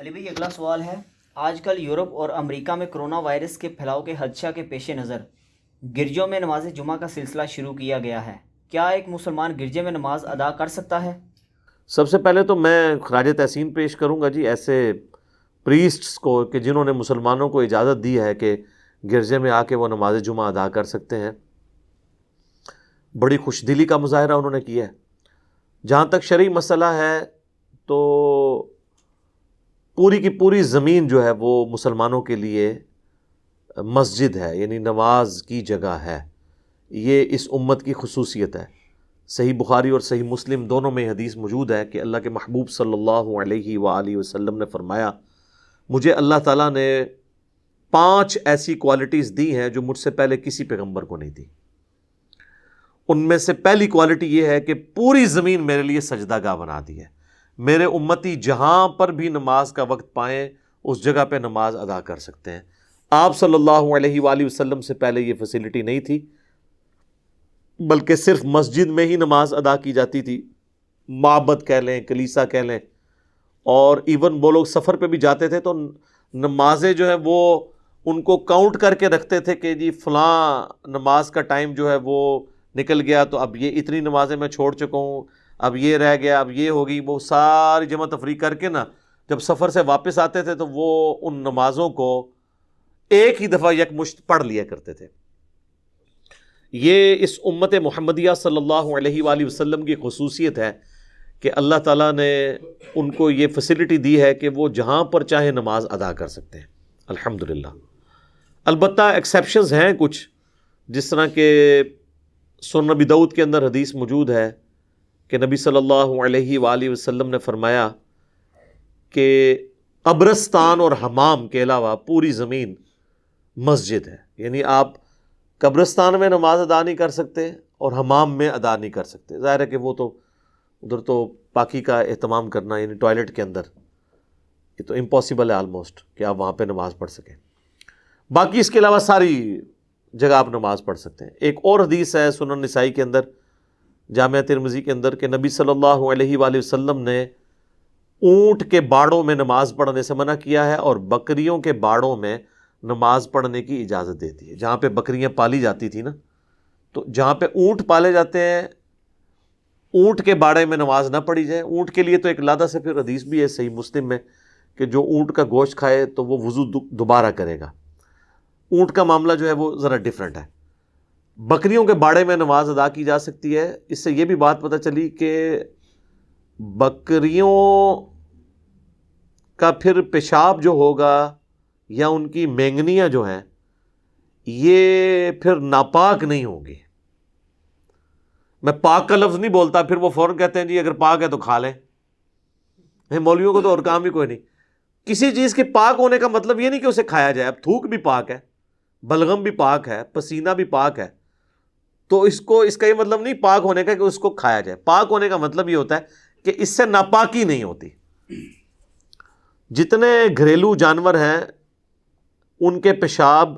علی بھائی اگلا سوال ہے، آج کل یورپ اور امریکہ میں کرونا وائرس کے پھیلاؤ کے خدشہ کے پیش نظر گرجوں میں نماز جمعہ کا سلسلہ شروع کیا گیا ہے، کیا ایک مسلمان گرجے میں نماز ادا کر سکتا ہے؟ سب سے پہلے تو میں خراج تحسین پیش کروں گا جی ایسے پریسٹس کو کہ جنہوں نے مسلمانوں کو اجازت دی ہے کہ گرجے میں آ کے وہ نماز جمعہ ادا کر سکتے ہیں۔ بڑی خوش دلی کا مظاہرہ انہوں نے کیا ہے۔ جہاں تک شرعی مسئلہ ہے تو پوری کی پوری زمین جو ہے وہ مسلمانوں کے لیے مسجد ہے، یعنی نماز کی جگہ ہے۔ یہ اس امت کی خصوصیت ہے۔ صحیح بخاری اور صحیح مسلم دونوں میں حدیث موجود ہے کہ اللہ کے محبوب صلی اللہ علیہ وآلہ وسلم نے فرمایا، مجھے اللہ تعالیٰ نے 5 ایسی کوالٹیز دی ہیں جو مجھ سے پہلے کسی پیغمبر کو نہیں دی۔ ان میں سے پہلی کوالٹی یہ ہے کہ پوری زمین میرے لیے سجدہ گاہ بنا دی ہے۔ میرے امتی جہاں پر بھی نماز کا وقت پائیں اس جگہ پہ نماز ادا کر سکتے ہیں۔ آپ صلی اللہ علیہ وآلہ وسلم سے پہلے یہ فیسلٹی نہیں تھی، بلکہ صرف مسجد میں ہی نماز ادا کی جاتی تھی، معبد کہہ لیں، کلیسا کہہ لیں، اور ایون وہ لوگ سفر پہ بھی جاتے تھے تو نمازیں جو ہیں وہ ان کو کاؤنٹ کر کے رکھتے تھے کہ جی فلاں نماز کا ٹائم جو ہے وہ نکل گیا تو اب یہ اتنی نمازیں میں چھوڑ چکا ہوں، اب یہ رہ گیا، اب یہ ہوگی۔ وہ ساری جمع تفریق کر کے نا جب سفر سے واپس آتے تھے تو وہ ان نمازوں کو ایک ہی دفعہ یکمشت پڑھ لیا کرتے تھے۔ یہ اس امت محمدیہ صلی اللہ علیہ وآلہ وسلم کی خصوصیت ہے کہ اللہ تعالیٰ نے ان کو یہ فیسلٹی دی ہے کہ وہ جہاں پر چاہے نماز ادا کر سکتے ہیں، الحمدللہ۔ البتہ ایکسیپشنز ہیں کچھ، جس طرح کہ سنن نبی داؤد کے اندر حدیث موجود ہے کہ نبی صلی اللہ علیہ وآلہ وسلم نے فرمایا کہ قبرستان اور حمام کے علاوہ پوری زمین مسجد ہے، یعنی آپ قبرستان میں نماز ادا نہیں کر سکتے اور حمام میں ادا نہیں کر سکتے۔ ظاہر ہے کہ وہ تو ادھر تو پاکی کا اہتمام کرنا، یعنی ٹوائلٹ کے اندر، یہ تو امپاسبل ہے آلموسٹ کہ آپ وہاں پہ نماز پڑھ سکیں۔ باقی اس کے علاوہ ساری جگہ آپ نماز پڑھ سکتے ہیں۔ ایک اور حدیث ہے سنن نسائی کے اندر، جامعہ ترمذی کے اندر، کہ نبی صلی اللہ علیہ وآلہ وسلم نے اونٹ کے باڑوں میں نماز پڑھنے سے منع کیا ہے اور بکریوں کے باڑوں میں نماز پڑھنے کی اجازت دیتی ہے۔ جہاں پہ بکریاں پالی جاتی تھی نا، تو جہاں پہ اونٹ پالے جاتے ہیں اونٹ کے باڑے میں نماز نہ پڑھی جائے۔ اونٹ کے لیے تو ایک علیحدہ سے پھر حدیث بھی ہے صحیح مسلم میں کہ جو اونٹ کا گوشت کھائے تو وہ وضو دوبارہ کرے گا۔ اونٹ کا معاملہ جو ہے وہ ذرا ڈیفرنٹ ہے۔ بکریوں کے باڑے میں نماز ادا کی جا سکتی ہے۔ اس سے یہ بھی بات پتہ چلی کہ بکریوں کا پھر پیشاب جو ہوگا یا ان کی مینگنیاں جو ہیں یہ پھر ناپاک نہیں ہوں گی۔ میں پاک کا لفظ نہیں بولتا، پھر وہ فوراً کہتے ہیں جی اگر پاک ہے تو کھا لیں۔ مولویوں کو تو اور کام بھی کوئی نہیں۔ کسی چیز کے پاک ہونے کا مطلب یہ نہیں کہ اسے کھایا جائے۔ اب تھوک بھی پاک ہے، بلغم بھی پاک ہے، پسینہ بھی پاک ہے، تو اس کا یہ مطلب نہیں پاک ہونے کا کہ اس کو کھایا جائے۔ پاک ہونے کا مطلب یہ ہوتا ہے کہ اس سے ناپاکی نہیں ہوتی۔ جتنے گھریلو جانور ہیں ان کے پیشاب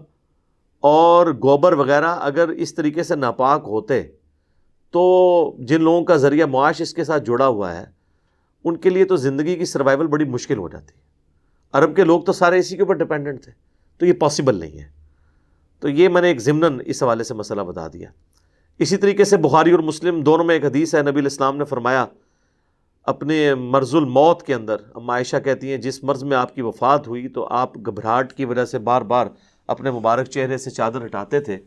اور گوبر وغیرہ اگر اس طریقے سے ناپاک ہوتے تو جن لوگوں کا ذریعہ معاش اس کے ساتھ جڑا ہوا ہے ان کے لیے تو زندگی کی سروائیول بڑی مشکل ہو جاتی ہے۔ عرب کے لوگ تو سارے اسی کے اوپر ڈیپینڈنٹ تھے، تو یہ پاسبل نہیں ہے۔ تو یہ میں نے ایک ضمناً اس حوالے سے مسئلہ بتا دیا۔ اسی طریقے سے بخاری اور مسلم دونوں میں ایک حدیث ہے، نبی علیہ السلام نے فرمایا اپنے مرض الموت کے اندر، اما عائشہ کہتی ہیں جس مرض میں آپ کی وفات ہوئی تو آپ گھبراہٹ کی وجہ سے بار بار اپنے مبارک چہرے سے چادر ہٹاتے تھے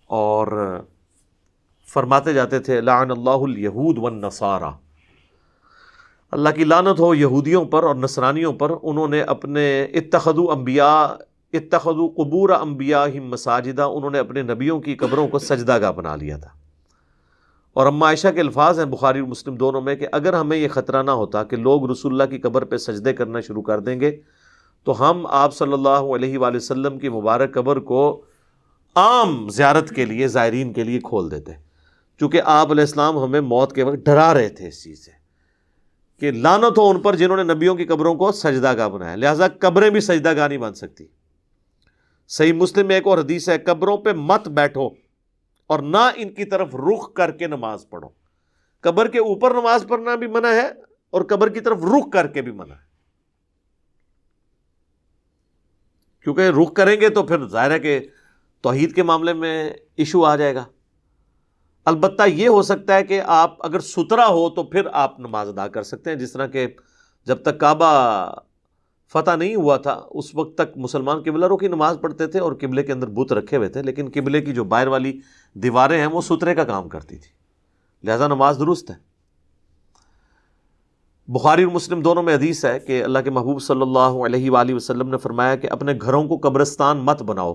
اور فرماتے جاتے تھے لعن اللہ الیہود والنصارى، اللہ کی لعنت ہو یہودیوں پر اور نصرانیوں پر، انہوں نے اپنے اتخذوا قبور انبیاءہم مساجدہ، انہوں نے اپنے نبیوں کی قبروں کو سجدہ گاہ بنا لیا تھا۔ اور اما عائشہ کے الفاظ ہیں بخاری اور مسلم دونوں میں کہ اگر ہمیں یہ خطرہ نہ ہوتا کہ لوگ رسول اللہ کی قبر پہ سجدے کرنا شروع کر دیں گے تو ہم آپ صلی اللہ علیہ وآلہ وسلم کی مبارک قبر کو عام زیارت کے لیے، زائرین کے لیے کھول دیتے، چونکہ آپ علیہ السلام ہمیں موت کے وقت ڈرا رہے تھے اس چیز سے کہ لعنت ہو ان پر جنہوں نے نبیوں کی قبروں کو سجدہ گاہ بنایا، لہٰذا قبریں بھی سجدہ گاہ نہیں بن سکتی۔ صحیح مسلم میں ایک اور حدیث ہے قبروں پہ مت بیٹھو اور نہ ان کی طرف رخ کر کے نماز پڑھو۔ قبر کے اوپر نماز پڑھنا بھی منع ہے اور قبر کی طرف رخ کر کے بھی منع ہے۔ کیونکہ رخ کریں گے تو پھر ظاہر ہے کہ توحید کے معاملے میں ایشو آ جائے گا۔ البتہ یہ ہو سکتا ہے کہ آپ اگر ستھرا ہو تو پھر آپ نماز ادا کر سکتے ہیں، جس طرح کہ جب تک کعبہ فتح نہیں ہوا تھا اس وقت تک مسلمان قبلہ رخی نماز پڑھتے تھے اور قبلے کے اندر بت رکھے ہوئے تھے، لیکن قبلے کی جو باہر والی دیواریں ہیں وہ سترے کا کام کرتی تھی، لہذا نماز درست ہے۔ بخاری اور مسلم دونوں میں حدیث ہے کہ اللہ کے محبوب صلی اللہ علیہ وآلہ وسلم نے فرمایا کہ اپنے گھروں کو قبرستان مت بناؤ،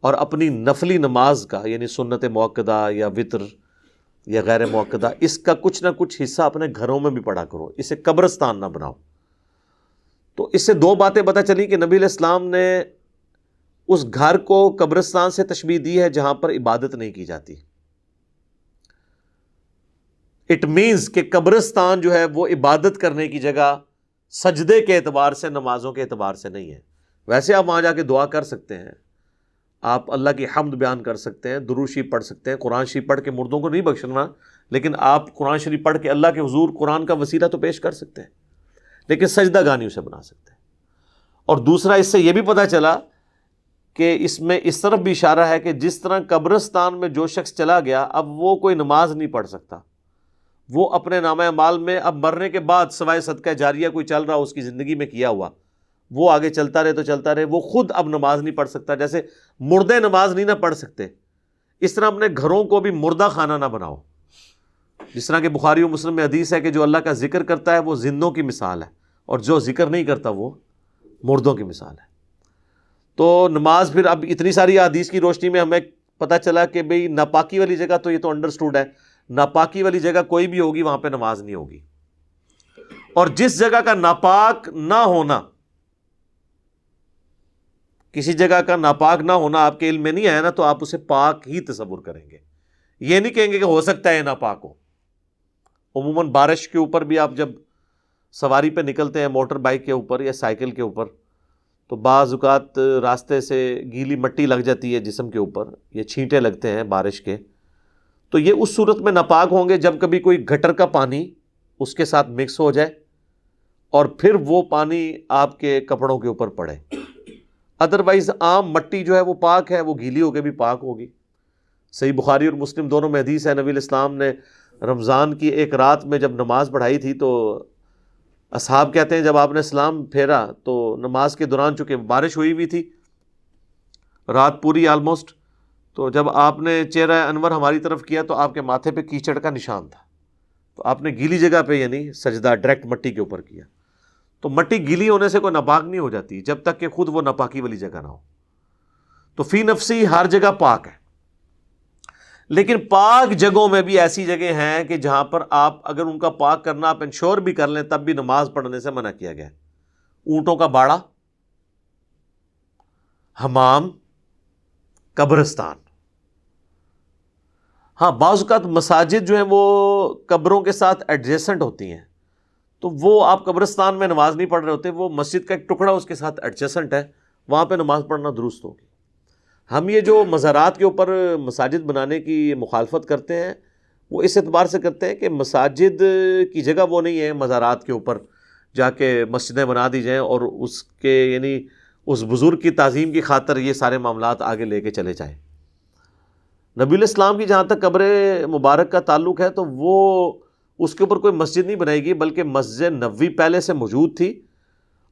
اور اپنی نفلی نماز کا یعنی سنت موقدہ یا وتر یا غیر موقدہ اس کا کچھ نہ کچھ حصہ اپنے گھروں میں بھی پڑھا کرو، اسے قبرستان نہ بناؤ۔ تو اس سے دو باتیں پتہ چلی کہ نبی علیہ السلام نے اس گھر کو قبرستان سے تشبیہ دی ہے جہاں پر عبادت نہیں کی جاتی۔ اٹ مینز کہ قبرستان جو ہے وہ عبادت کرنے کی جگہ سجدے کے اعتبار سے، نمازوں کے اعتبار سے نہیں ہے۔ ویسے آپ وہاں جا کے دعا کر سکتے ہیں، آپ اللہ کی حمد بیان کر سکتے ہیں، درود شریف پڑھ سکتے ہیں، قرآن شریف پڑھ کے مردوں کو نہیں بخشنا، لیکن آپ قرآن شریف پڑھ کے اللہ کے حضور قرآن کا وسیلہ تو پیش کر سکتے ہیں، لیکن سجدہ گاہ نہیں اسے بنا سکتے۔ اور دوسرا اس سے یہ بھی پتہ چلا کہ اس میں اس طرف بھی اشارہ ہے کہ جس طرح قبرستان میں جو شخص چلا گیا اب وہ کوئی نماز نہیں پڑھ سکتا، وہ اپنے نامہ اعمال میں اب مرنے کے بعد سوائے صدقہ جاریہ کوئی چل رہا اس کی زندگی میں کیا ہوا وہ آگے چلتا رہے تو چلتا رہے، وہ خود اب نماز نہیں پڑھ سکتا۔ جیسے مردے نماز نہیں نہ پڑھ سکتے، اس طرح اپنے گھروں کو بھی مردہ خانہ نہ بناؤ۔ جس طرح کہ بخاری و مسلم میں حدیث ہے کہ جو اللہ کا ذکر کرتا ہے وہ زندوں کی مثال ہے، اور جو ذکر نہیں کرتا وہ مردوں کی مثال ہے۔ تو نماز پھر اب اتنی ساری حدیث کی روشنی میں ہمیں پتہ چلا کہ بھئی ناپاکی والی جگہ تو یہ تو انڈرسٹوڈ ہے، ناپاکی والی جگہ کوئی بھی ہوگی وہاں پہ نماز نہیں ہوگی۔ اور جس جگہ کا ناپاک نہ ہونا، کسی جگہ کا ناپاک نہ ہونا آپ کے علم میں نہیں آیا نا تو آپ اسے پاک ہی تصور کریں گے، یہ نہیں کہیں گے کہ ہو سکتا ہے یہ ناپاک ہو۔ عموماً بارش کے اوپر بھی آپ جب سواری پہ نکلتے ہیں موٹر بائک کے اوپر یا سائیکل کے اوپر تو بعض اوقات راستے سے گیلی مٹی لگ جاتی ہے جسم کے اوپر، یہ چھینٹے لگتے ہیں بارش کے، تو یہ اس صورت میں ناپاک ہوں گے جب کبھی کوئی گٹر کا پانی اس کے ساتھ مکس ہو جائے اور پھر وہ پانی آپ کے کپڑوں کے اوپر پڑے۔ ادروائز عام مٹی جو ہے وہ پاک ہے، وہ گیلی ہو کے بھی پاک ہوگی۔ صحیح بخاری اور مسلم دونوں میں حدیث ہے، نبی علیہ السلام نے رمضان کی ایک رات میں جب نماز پڑھائی تھی تو اصحاب کہتے ہیں جب آپ نے سلام پھیرا تو نماز کے دوران چونکہ بارش ہوئی ہوئی تھی رات پوری آلموسٹ، تو جب آپ نے چہرہ انور ہماری طرف کیا تو آپ کے ماتھے پہ کیچڑ کا نشان تھا، تو آپ نے گیلی جگہ پہ یعنی سجدہ ڈائریکٹ مٹی کے اوپر کیا۔ تو مٹی گیلی ہونے سے کوئی ناپاک نہیں ہو جاتی جب تک کہ خود وہ ناپاکی والی جگہ نہ ہو۔ تو فی نفسی ہر جگہ پاک ہے، لیکن پاک جگہوں میں بھی ایسی جگہ ہیں کہ جہاں پر آپ اگر ان کا پاک کرنا آپ انشور بھی کر لیں تب بھی نماز پڑھنے سے منع کیا گیا ہے۔ اونٹوں کا باڑا، حمام، قبرستان۔ ہاں بعض اوقات مساجد جو ہیں وہ قبروں کے ساتھ ایڈجسنٹ ہوتی ہیں، تو وہ آپ قبرستان میں نماز نہیں پڑھ رہے ہوتے، وہ مسجد کا ایک ٹکڑا اس کے ساتھ ایڈجسنٹ ہے، وہاں پہ نماز پڑھنا درست ہوگی۔ ہم یہ جو مزارات کے اوپر مساجد بنانے کی مخالفت کرتے ہیں وہ اس اعتبار سے کرتے ہیں کہ مساجد کی جگہ وہ نہیں ہے مزارات کے اوپر جا کے مسجدیں بنا دی جائیں اور اس کے یعنی اس بزرگ کی تعظیم کی خاطر یہ سارے معاملات آگے لے کے چلے جائیں۔ نبی علیہ السلام کی جہاں تک قبر مبارک کا تعلق ہے تو وہ اس کے اوپر کوئی مسجد نہیں بنائی گئی، بلکہ مسجد نبوی پہلے سے موجود تھی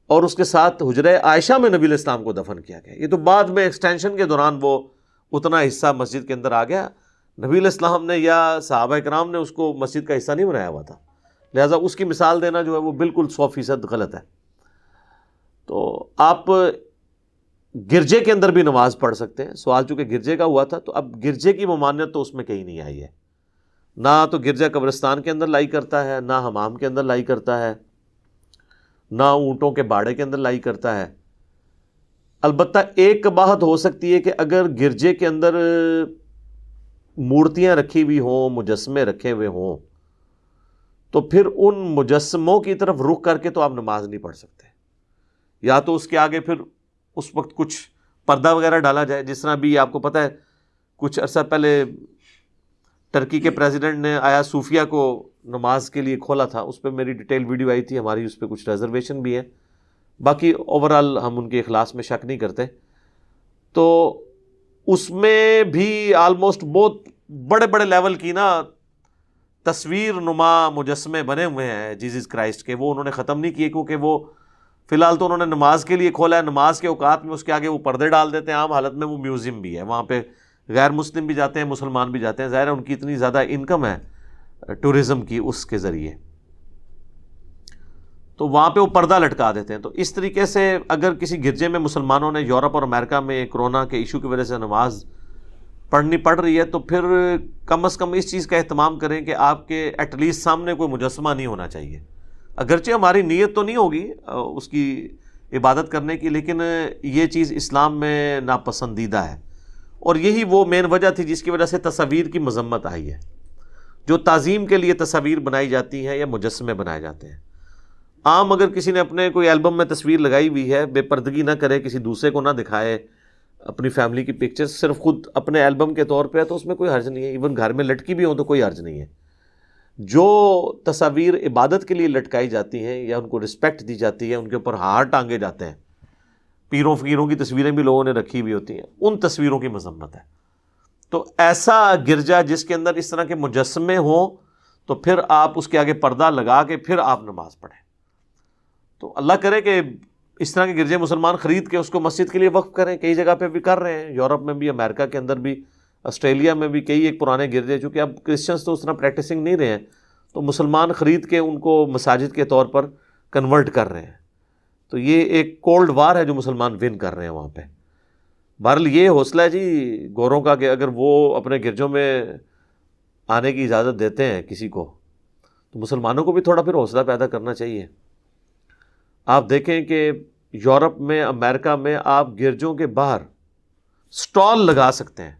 اور اس کے ساتھ حجرہ عائشہ میں نبی علیہ السلام کو دفن کیا گیا۔ یہ تو بعد میں ایکسٹینشن کے دوران وہ اتنا حصہ مسجد کے اندر آ گیا، نبی علیہ السلام نے یا صحابہ کرام نے اس کو مسجد کا حصہ نہیں بنایا ہوا تھا، لہٰذا اس کی مثال دینا جو ہے وہ بالکل 100% غلط ہے۔ تو آپ گرجے کے اندر بھی نماز پڑھ سکتے ہیں۔ سوال چونکہ گرجے کا ہوا تھا تو اب گرجے کی ممانعت تو اس میں کہیں نہیں آئی ہے، نہ تو گرجا قبرستان کے اندر لائی کرتا ہے، نہ حمام کے اندر لائی کرتا ہے، نہ اونٹوں کے باڑے کے اندر لائی کرتا ہے۔ البتہ ایک کباہت ہو سکتی ہے کہ اگر گرجے کے اندر مورتیاں رکھی ہوئی ہوں، مجسمے رکھے ہوئے ہوں، تو پھر ان مجسموں کی طرف رخ کر کے تو آپ نماز نہیں پڑھ سکتے، یا تو اس کے آگے پھر اس وقت کچھ پردہ وغیرہ ڈالا جائے، جس طرح بھی آپ کو پتہ ہے کچھ عرصہ پہلے ترکی کے پریزیڈنٹ نے آیا صوفیہ کو نماز کے لیے کھولا تھا، اس پہ میری ڈیٹیل ویڈیو آئی تھی، ہماری اس پہ کچھ ریزرویشن بھی ہے۔ باقی اوورال ہم ان کے اخلاص میں شک نہیں کرتے، تو اس میں بھی آلموسٹ بہت بڑے بڑے لیول کی نا تصویر نما مجسمے بنے ہوئے ہیں جیزس کرائسٹ کے، وہ انہوں نے ختم نہیں کیے، کیونکہ وہ فی الحال تو انہوں نے نماز کے لیے کھولا ہے، نماز کے اوقات میں اس کے آگے وہ پردے ڈال دیتے ہیں، عام حالت میں وہ میوزیم بھی ہے، وہاں پہ غیر مسلم بھی جاتے ہیں، مسلمان بھی جاتے ہیں، ظاہر ہے ان کی اتنی زیادہ انکم ہے ٹورزم کی اس کے ذریعے، تو وہاں پہ وہ پردہ لٹکا دیتے ہیں۔ تو اس طریقے سے اگر کسی گرجے میں مسلمانوں نے یورپ اور امریکہ میں کرونا کے ایشو کی وجہ سے نماز پڑھنی پڑ رہی ہے، تو پھر کم از کم اس چیز کا اہتمام کریں کہ آپ کے ایٹ لیسٹ سامنے کوئی مجسمہ نہیں ہونا چاہیے، اگرچہ ہماری نیت تو نہیں ہوگی اس کی عبادت کرنے کی، لیکن یہ چیز اسلام میں ناپسندیدہ ہے، اور یہی وہ مین وجہ تھی جس کی وجہ سے تصاویر کی مذمت آئی ہے، جو تعظیم کے لیے تصاویر بنائی جاتی ہیں یا مجسمے بنائے جاتے ہیں۔ عام اگر کسی نے اپنے کوئی البم میں تصویر لگائی ہوئی ہے، بے پردگی نہ کرے، کسی دوسرے کو نہ دکھائے اپنی فیملی کی پکچر، صرف خود اپنے البم کے طور پہ ہے تو اس میں کوئی حرج نہیں ہے، ایون گھر میں لٹکی بھی ہوں تو کوئی حرج نہیں ہے۔ جو تصاویر عبادت کے لیے لٹکائی جاتی ہیں یا ان کو رسپیکٹ دی جاتی ہے، ان کے اوپر ہار ٹانگے جاتے ہیں، پیروں فقیروں کی تصویریں بھی لوگوں نے رکھی ہوئی ہوتی ہیں، ان تصویروں کی مذمت ہے۔ تو ایسا گرجا جس کے اندر اس طرح کے مجسمے ہوں، تو پھر آپ اس کے آگے پردہ لگا کے پھر آپ نماز پڑھیں۔ تو اللہ کرے کہ اس طرح کے گرجے مسلمان خرید کے اس کو مسجد کے لیے وقف کریں، کئی جگہ پہ بھی کر رہے ہیں، یورپ میں بھی، امریکہ کے اندر بھی، آسٹریلیا میں بھی کئی ایک پرانے گرجے، چونکہ اب کرسچنس تو اس طرح پریکٹسنگ نہیں رہے ہیں، تو مسلمان خرید کے ان کو مساجد کے طور پر کنورٹ کر رہے ہیں۔ تو یہ ایک کولڈ وار ہے جو مسلمان ون کر رہے ہیں وہاں پہ۔ بہرحال یہ حوصلہ ہے جی گوروں کا کہ اگر وہ اپنے گرجوں میں آنے کی اجازت دیتے ہیں کسی کو، تو مسلمانوں کو بھی تھوڑا پھر حوصلہ پیدا کرنا چاہیے۔ آپ دیکھیں کہ یورپ میں، امریکہ میں آپ گرجوں کے باہر سٹال لگا سکتے ہیں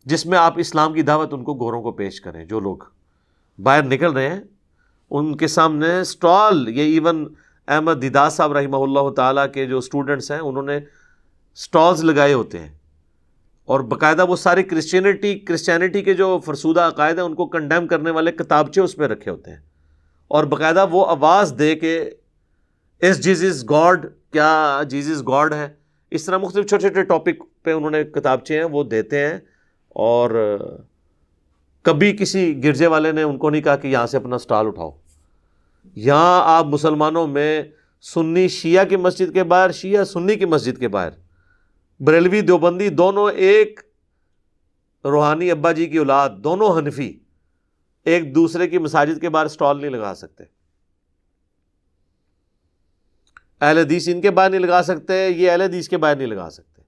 جس میں آپ اسلام کی دعوت ان کو گوروں کو پیش کریں، جو لوگ باہر نکل رہے ہیں ان کے سامنے سٹال، یہ ایون احمد دیداس صاحب رحمہ اللہ تعالیٰ کے جو اسٹوڈنٹس ہیں انہوں نے سٹالز لگائے ہوتے ہیں، اور باقاعدہ وہ سارے کرسچینٹی کے جو فرسودہ عقائد ہیں ان کو کنڈیم کرنے والے کتابچے اس پہ رکھے ہوتے ہیں، اور باقاعدہ وہ آواز دے کہ اس جیزس گاڈ، کیا جیزس گاڈ ہے، اس طرح مختلف چھوٹے چھوٹے ٹاپک پہ انہوں نے کتابچے ہیں وہ دیتے ہیں، اور کبھی کسی گرجے والے نے ان کو نہیں کہا کہ یہاں سے اپنا سٹال اٹھاؤ۔ یہاں آپ مسلمانوں میں سنی شیعہ کی مسجد کے باہر، شیعہ سنی کی مسجد کے باہر، بریلوی دیوبندی دونوں ایک روحانی ابا جی کی اولاد، دونوں حنفی، ایک دوسرے کی مساجد کے باہر سٹال نہیں لگا سکتے۔ اہل حدیث ان کے باہر نہیں لگا سکتے، یہ اہل حدیث کے باہر نہیں لگا سکتے۔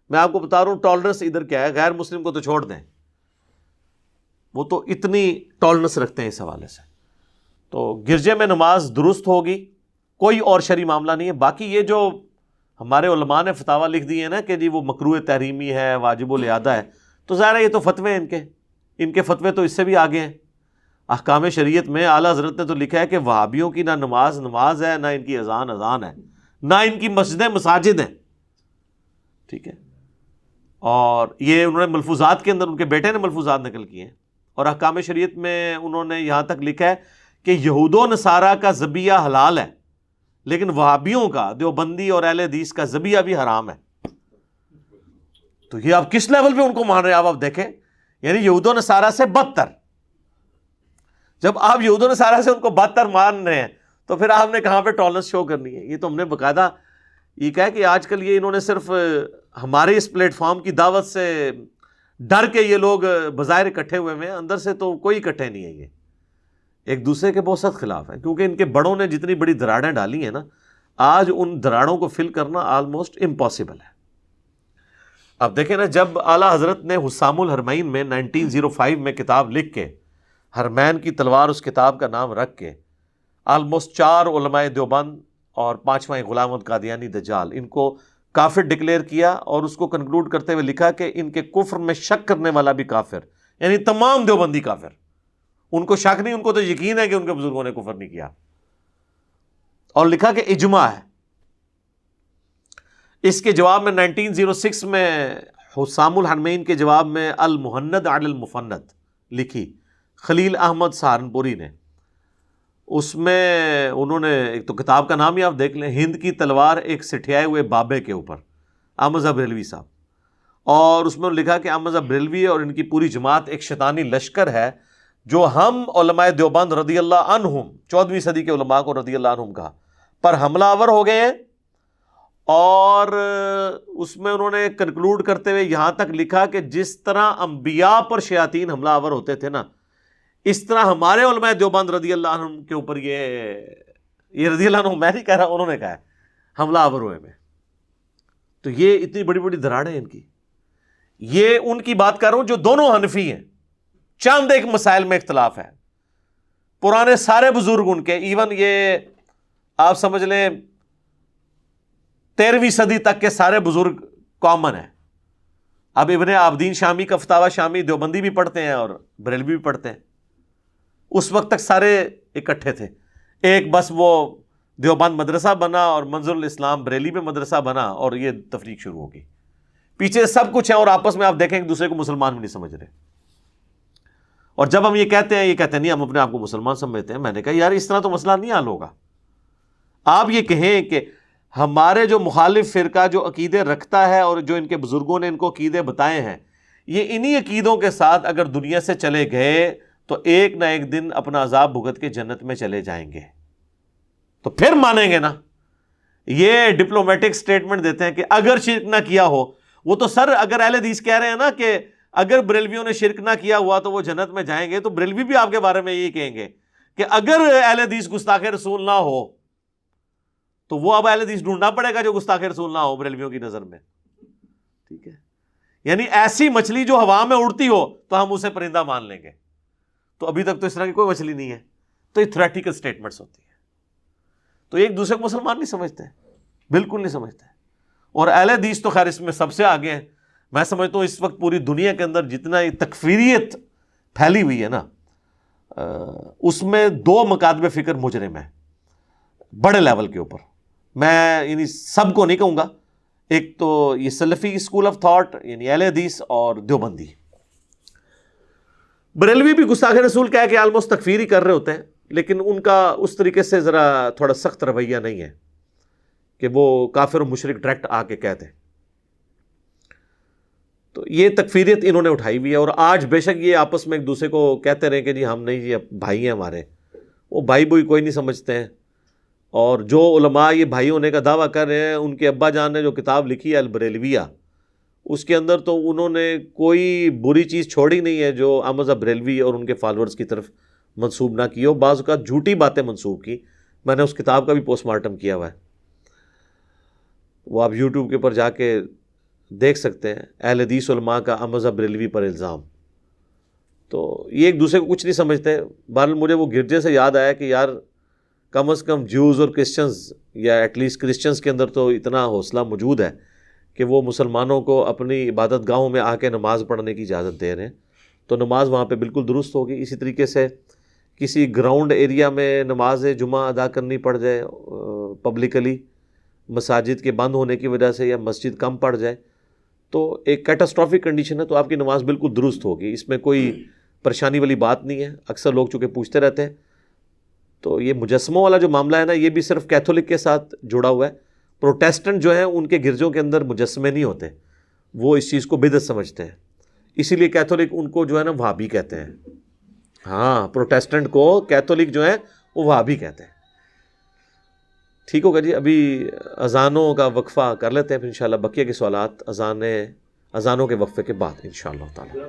میں آپ کو بتا رہا ہوں ٹالرنس ادھر کیا ہے، غیر مسلم کو تو چھوڑ دیں، وہ تو اتنی ٹالرنس رکھتے ہیں اس حوالے سے۔ تو گرجے میں نماز درست ہوگی، کوئی اور شرعی معاملہ نہیں ہے۔ باقی یہ جو ہمارے علماء نے فتاویٰ لکھ دیے ہیں نا کہ جی وہ مکروہ تحریمی ہے، واجب الاعادہ ہے، تو ظاہر ہے یہ تو فتوے ہیں ان کے فتوے تو اس سے بھی آگے ہیں۔ احکام شریعت میں اعلیٰ حضرت نے تو لکھا ہے کہ وہابیوں کی نہ نماز ہے، نہ ان کی اذان ہے، نہ ان کی مسجدیں مساجد ہیں، ٹھیک ہے۔ اور یہ انہوں نے ملفوظات کے اندر، ان کے بیٹے نے ملفوظات نقل کیے ہیں، اور احکام شریعت میں انہوں نے یہاں تک لکھا ہے کہ یہود و نصارہ کا ذبیحہ حلال ہے، لیکن وہابیوں کا، دیوبندی اور اہل حدیث کا ذبیحہ بھی حرام ہے۔ تو یہ آپ کس لیول پہ ان کو مان رہے ہیں، آپ دیکھیں، یعنی یہود و نصارہ سے بدتر۔ جب آپ یہود و نصارہ سے ان کو بدتر مان رہے ہیں تو پھر آپ نے کہاں پہ ٹالرنس شو کرنی ہے؟ یہ تو ہم نے باقاعدہ یہ کہا کہ آج کل یہ انہوں نے صرف ہمارے اس پلیٹ فارم کی دعوت سے ڈر کے یہ لوگ بظاہر اکٹھے ہوئے ہیں، اندر سے تو کوئی اکٹھے نہیں ہے، یہ ایک دوسرے کے بہت سخت خلاف ہیں، کیونکہ ان کے بڑوں نے جتنی بڑی دراڑیں ڈالی ہیں نا، آج ان دراڑوں کو فل کرنا آلموسٹ امپاسبل ہے۔ اب دیکھیں نا، جب اعلیٰ حضرت نے حسام الحرمین میں 1905 میں کتاب لکھ کے، حرمین کی تلوار اس کتاب کا نام رکھ کے، آلموسٹ 4 علماء دیوبند اور 5واں غلام احمد قادیانی دجال، ان کو کافر ڈکلیئر کیا، اور اس کو کنکلوڈ کرتے ہوئے لکھا کہ ان کے کفر میں شک کرنے والا بھی کافر، یعنی تمام دیوبندی کافر، ان کو شک نہیں، ان کو تو یقین ہے کہ ان کے بزرگوں نے کفر نہیں کیا، اور لکھا کہ اجماع ہے۔ اس کے جواب میں 1906 میں حسام الحرمین کے جواب میں المہند علی المفند لکھی خلیل احمد سہارنپوری نے، اس میں انہوں نے ایک تو کتاب کا نام ہی آپ دیکھ لیں، ہند کی تلوار ایک سٹھیائے ہوئے بابے کے اوپر، احمد رضا بریلوی صاحب، اور اس میں لکھا کہ احمد رضا بریلوی اور ان کی پوری جماعت ایک شیطانی لشکر ہے جو ہم علماء دیوبند رضی اللہ عنہم، 14ویں صدی کے علماء کو رضی اللہ عنہم کہا، پر حملہ آور ہو گئے ہیں. اور اس میں انہوں نے کنکلوڈ کرتے ہوئے یہاں تک لکھا کہ جس طرح انبیاء پر شیاطین حملہ آور ہوتے تھے نا، اس طرح ہمارے علماء دیوبند رضی اللہ عنہم کے اوپر یہ رضی اللہ عنہ میں نہیں کہہ رہا، انہوں نے کہا ہے حملہ آور ہوئے میں. تو یہ اتنی بڑی بڑی دراڑیں ان کی. یہ ان کی بات کر رہا ہوں جو دونوں حنفی ہیں، چند ایک مسائل میں اختلاف ہے. پرانے سارے بزرگ ان کے، ایون یہ آپ سمجھ لیں 13ویں صدی تک کے سارے بزرگ کامن ہیں. اب ابن عابدین شامی کا فتاوی شامی دیوبندی بھی پڑھتے ہیں اور بریلوی بھی پڑھتے ہیں. اس وقت تک سارے اکٹھے تھے. ایک بس وہ دیوبند مدرسہ بنا اور منظر الاسلام بریلی میں مدرسہ بنا اور یہ تفریق شروع ہوگی. پیچھے سب کچھ ہے اور آپس میں آپ دیکھیں ایک دوسرے کو مسلمان بھی نہیں سمجھ رہے. اور جب ہم یہ کہتے ہیں نہیں ہم اپنے آپ کو مسلمان سمجھتے ہیں، میں نے کہا یار اس طرح تو مسئلہ نہیں حل ہوگا. آپ یہ کہیں کہ ہمارے جو مخالف فرقہ جو عقیدے رکھتا ہے اور جو ان کے بزرگوں نے ان کو عقیدے بتائے ہیں، یہ انہی عقیدوں کے ساتھ اگر دنیا سے چلے گئے تو ایک نہ ایک دن اپنا عذاب بھگت کے جنت میں چلے جائیں گے، تو پھر مانیں گے نا. یہ ڈپلومیٹک سٹیٹمنٹ دیتے ہیں کہ اگر شرک نہ کیا ہو. وہ تو سر اگر اہل حدیث کہہ رہے ہیں نا کہ اگر بریلویوں نے شرک نہ کیا ہوا تو وہ جنت میں جائیں گے، تو بریلوی بھی آپ کے بارے میں یہی کہیں گے کہ اگر اہل حدیث گستاخ رسول نہ ہو تو وہ اب اہل حدیث ڈھونڈنا پڑے گا جو گستاخ رسول نہ ہو بریلویوں کی نظر میں. ٹھیک ہے، یعنی ایسی مچھلی جو ہوا میں اڑتی ہو تو ہم اسے پرندہ مان لیں گے. تو ابھی تک تو اس طرح کی کوئی مچھلی نہیں ہے. تو یہ تھریٹیکل سٹیٹمنٹس ہوتی ہیں. تو ایک دوسرے کو مسلمان نہیں سمجھتے، بالکل نہیں سمجھتے. اور اہل حدیث تو خیر اس میں سب سے آگے ہیں. میں سمجھتا ہوں اس وقت پوری دنیا کے اندر جتنا یہ تکفیریت پھیلی ہوئی ہے نا، اس میں 2 مکاتب فکر مجرم ہیں بڑے لیول کے اوپر. میں یعنی سب کو نہیں کہوں گا، ایک تو یہ سلفی اسکول آف تھاٹ یعنی اہل حدیث اور دیوبندی. بریلوی بھی گستاخ رسول کہہ کے آلموسٹ تکفیر ہی کر رہے ہوتے ہیں، لیکن ان کا اس طریقے سے ذرا تھوڑا سخت رویہ نہیں ہے کہ وہ کافر و مشرک ڈائریکٹ آ کے کہتے ہیں. تو یہ تکفیریت انہوں نے اٹھائی ہوئی ہے. اور آج بے شک یہ آپس میں ایک دوسرے کو کہتے رہے کہ جی ہم نہیں، جی بھائی ہیں ہمارے. وہ بھائی بوئی کوئی نہیں سمجھتے ہیں. اور جو علماء یہ بھائی ہونے کا دعویٰ کر رہے ہیں، ان کے ابا جان نے جو کتاب لکھی ہے البریلویہ، اس کے اندر تو انہوں نے کوئی بری چیز چھوڑی نہیں ہے جو احمد رضا بریلوی اور ان کے فالورز کی طرف منسوب نہ کی ہو. بعض اوقات جھوٹی باتیں منسوب کی. میں نے اس کتاب کا بھی پوسٹ مارٹم کیا ہوا ہے، وہ آپ یوٹیوب کے اوپر جا کے دیکھ سکتے ہیں. اہل حدیث علماء کا احمد رضا بریلوی پر الزام. تو یہ ایک دوسرے کو کچھ نہیں سمجھتے. بہرحال مجھے وہ گرجے سے یاد آیا کہ یار کم از کم جیوز اور کرسچنز، یا ایٹ لیسٹ کرسچنز کے اندر تو اتنا حوصلہ موجود ہے کہ وہ مسلمانوں کو اپنی عبادت گاہوں میں آ کے نماز پڑھنے کی اجازت دے رہے ہیں. تو نماز وہاں پہ بالکل درست ہوگی. اسی طریقے سے کسی گراؤنڈ ایریا میں نماز جمعہ ادا کرنی پڑ جائے پبلکلی، مساجد کے بند ہونے کی وجہ سے، یا مسجد کم پڑ جائے، تو ایک کیٹاسٹرافک کنڈیشن ہے، تو آپ کی نماز بالکل درست ہوگی. اس میں کوئی پریشانی والی بات نہیں ہے. اکثر لوگ چونکہ پوچھتے رہتے ہیں. تو یہ مجسموں والا جو معاملہ ہے نا، یہ بھی صرف کیتھولک کے ساتھ جڑا ہوا ہے. پروٹیسٹنٹ جو ہیں ان کے گرجوں کے اندر مجسمے نہیں ہوتے، وہ اس چیز کو بدعت سمجھتے ہیں. اسی لیے کیتھولک ان کو جو ہے نا وہابی کہتے ہیں. ہاں، پروٹیسٹنٹ کو کیتھولک جو ہیں وہ وہابی کہتے ہیں. ٹھیک ہوگا جی. ابھی اذانوں کا وقفہ کر لیتے ہیں، پھر انشاءاللہ بقیہ کے سوالات اذانوں کے وقفے کے بعد انشاءاللہ تعالی.